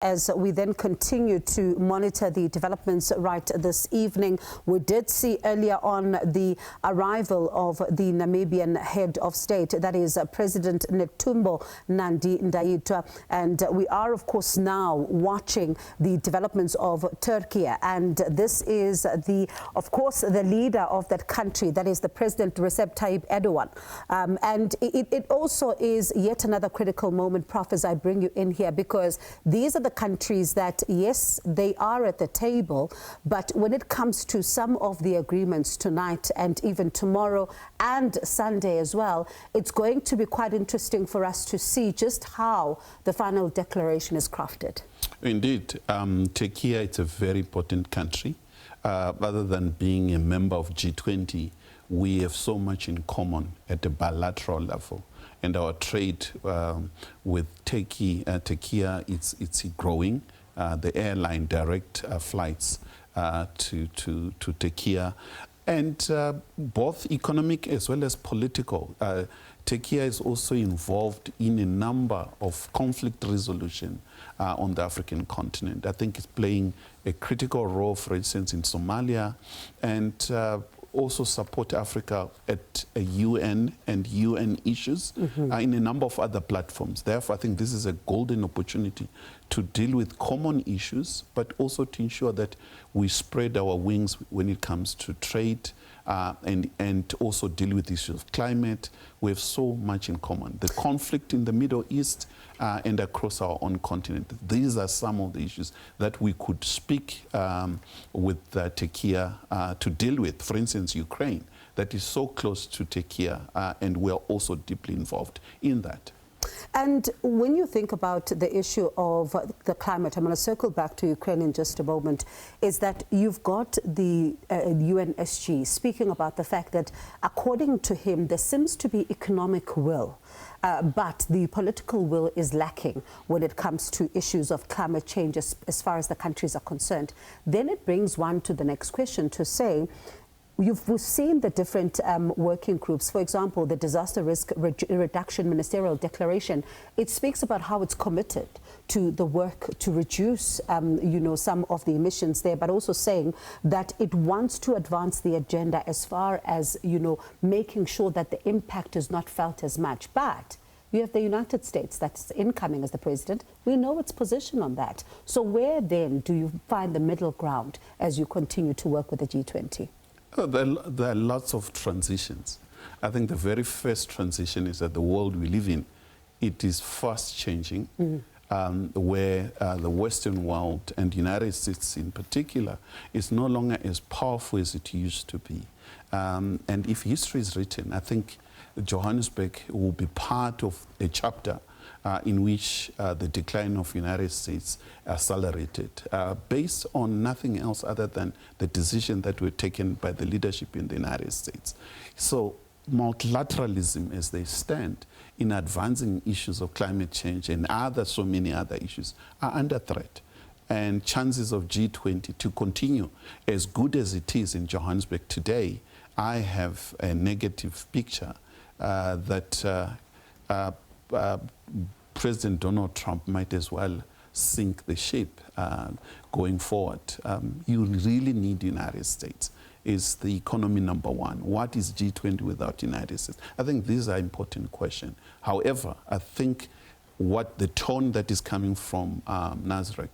As we then continue to monitor the developments right this evening, we did see earlier on the arrival of the Namibian head of state, that is President Netumbo Nandi-Ndaitwah, and we are of course now watching the developments of Turkey, and this is of course the leader of that country, that is the President Recep Tayyip Erdogan, and it also is yet another critical moment, Prof, as I bring you in here, because these are the countries that, yes, they are at the table, but when it comes to some of the agreements tonight and even tomorrow and Sunday as well, it's going to be quite interesting for us to see just how the final declaration is crafted. Indeed, Turkey is a very important country. Rather than being a member of G20, we have so much in common at a bilateral level. And our trade with Turkey, it's growing. The airline direct flights to Turkey, and both economic as well as political. Turkey is also involved in a number of conflict resolution on the African continent. I think it's playing a critical role, for instance, in Somalia, and also support Africa at a UN and UN issues in a number of other platforms. Therefore, I think this is a golden opportunity to deal with common issues, but also to ensure that we spread our wings when it comes to trade and also deal with issues of climate. We have so much in common. The conflict in the Middle East and across our own continent. These are some of the issues that we could speak with Turkey to deal with. For instance, Ukraine, that is so close to Turkey, and we are also deeply involved in that. And when you think about the issue of the climate, I'm going to circle back to Ukraine in just a moment, is that you've got the UNSG speaking about the fact that, according to him, there seems to be economic will, but the political will is lacking when it comes to issues of climate change as far as the countries are concerned. Then it brings one to the next question to say, we've seen the different working groups. For example, the Disaster Risk Reduction Ministerial Declaration, it speaks about how it's committed to the work to reduce, some of the emissions there, but also saying that it wants to advance the agenda as far as, making sure that the impact is not felt as much. But you have the United States that's incoming as the president. We know its position on that. So where then do you find the middle ground as you continue to work with the G20? There are lots of transitions. I think the very first transition is that the world we live in, it is fast changing, where the Western world and the United States in particular is no longer as powerful as it used to be. And if history is written, I think Johannesburg will be part of a chapter in which the decline of the United States accelerated, based on nothing else other than the decision that were taken by the leadership in the United States. So multilateralism, as they stand in advancing issues of climate change and so many other issues, are under threat. And chances of G20 to continue as good as it is in Johannesburg today, I have a negative picture that President Donald Trump might as well sink the ship going forward. You really need the United States. Is the economy number one? What is G20 without the United States? I think these are important questions. However, I think what the tone that is coming from Nasrec,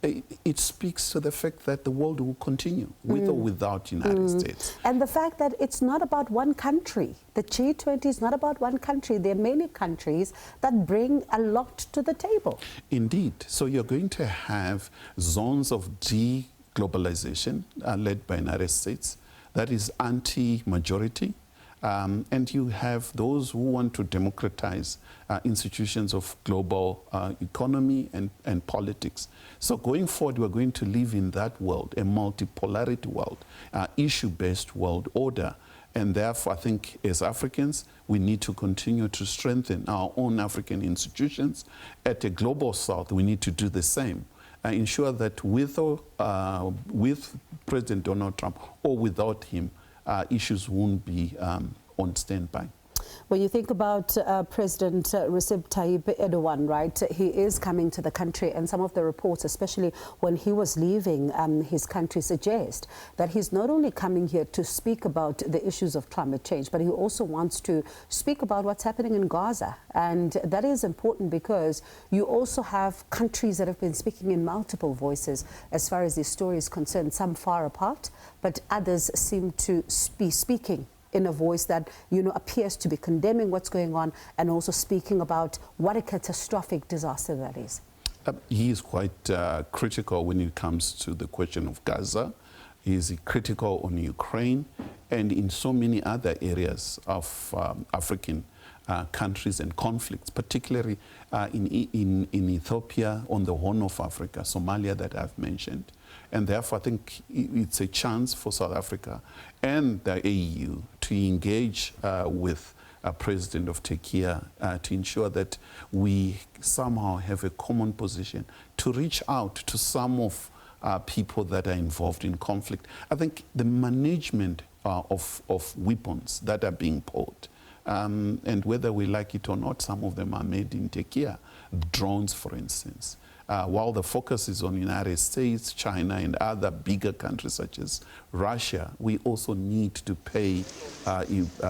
it speaks to the fact that the world will continue with or without the United States. And the fact that it's not about one country. The G20 is not about one country. There are many countries that bring a lot to the table. Indeed. So you're going to have zones of deglobalization led by the United States. That is anti-majority. And you have those who want to democratize institutions of global economy and politics. So going forward, we're going to live in that world, a multipolarity world, issue-based world order. And therefore, I think as Africans, we need to continue to strengthen our own African institutions. At a global south, we need to do the same. Ensure that with President Donald Trump or without him, issues won't be on standby. When you think about President Recep Tayyip Erdogan, right, he is coming to the country, and some of the reports, especially when he was leaving his country, suggest that he's not only coming here to speak about the issues of climate change, but he also wants to speak about what's happening in Gaza. And that is important because you also have countries that have been speaking in multiple voices as far as this story is concerned, some far apart, but others seem to be speaking in a voice that, you know, appears to be condemning what's going on and also speaking about what a catastrophic disaster that is. He is quite critical when it comes to the question of Gaza. He is critical on Ukraine and in so many other areas of African countries and conflicts, particularly in Ethiopia, on the Horn of Africa, Somalia that I've mentioned. And therefore, I think it's a chance for South Africa and the AU to engage with President of Turkey to ensure that we somehow have a common position to reach out to some of people that are involved in conflict. I think the management of weapons that are being bought, and whether we like it or not, some of them are made in Turkey, drones, for instance. While the focus is on the United States, China, and other bigger countries such as Russia, we also need to pay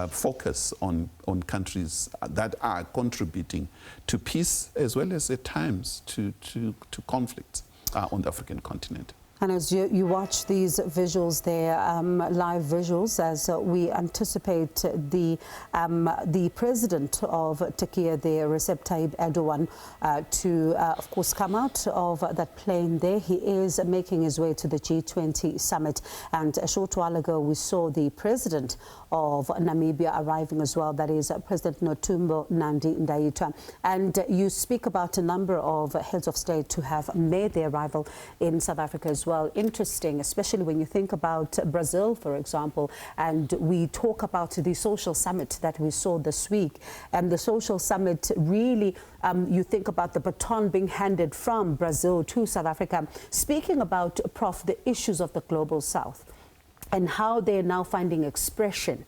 focus on countries that are contributing to peace as well as at times to conflicts on the African continent. And as you watch these visuals there, live visuals, as we anticipate the president of Turkey there, Recep Tayyip Erdogan, to, of course, come out of that plane there. He is making his way to the G20 Summit. And a short while ago, we saw the president of Namibia arriving as well. That is President Netumbo Nandi-Ndaitwah. And you speak about a number of heads of state who have made their arrival in South Africa as well. Interesting, especially when you think about Brazil, for example, and we talk about the social summit that we saw this week. And the social summit really, you think about the baton being handed from Brazil to South Africa, speaking about, Prof, the issues of the global south and how they're now finding expression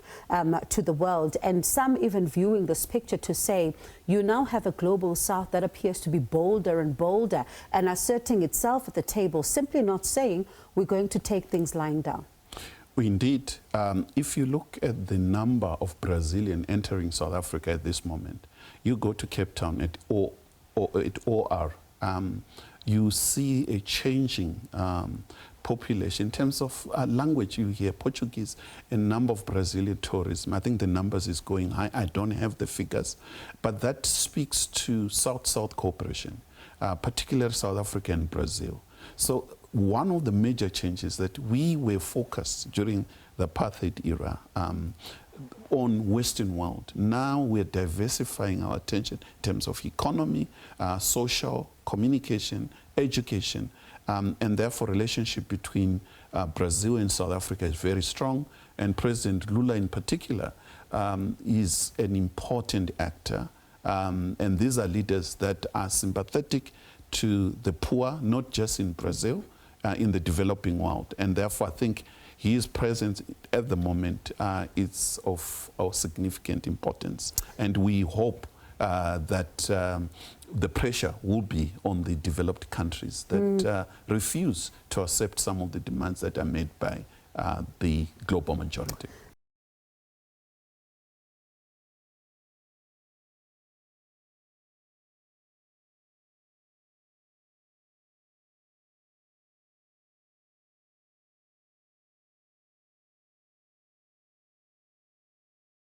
to the world, and some even viewing this picture to say, you now have a global south that appears to be bolder and bolder and asserting itself at the table, simply not saying we're going to take things lying down. Indeed, if you look at the number of Brazilians entering South Africa at this moment, you go to Cape Town at OR, you see a changing population. In terms of language, you hear Portuguese, a number of Brazilian tourism. I think the numbers is going high. I don't have the figures, but that speaks to South-South cooperation, particularly South Africa and Brazil. So one of the major changes that we were focused during the apartheid era on Western world. Now we're diversifying our attention in terms of economy, social, communication, education, and therefore relationship between Brazil and South Africa is very strong. And President Lula in particular is an important actor. And these are leaders that are sympathetic to the poor, not just in Brazil, in the developing world. And therefore I think his presence at the moment is of significant importance. And we hope that the pressure will be on the developed countries that refuse to accept some of the demands that are made by the global majority.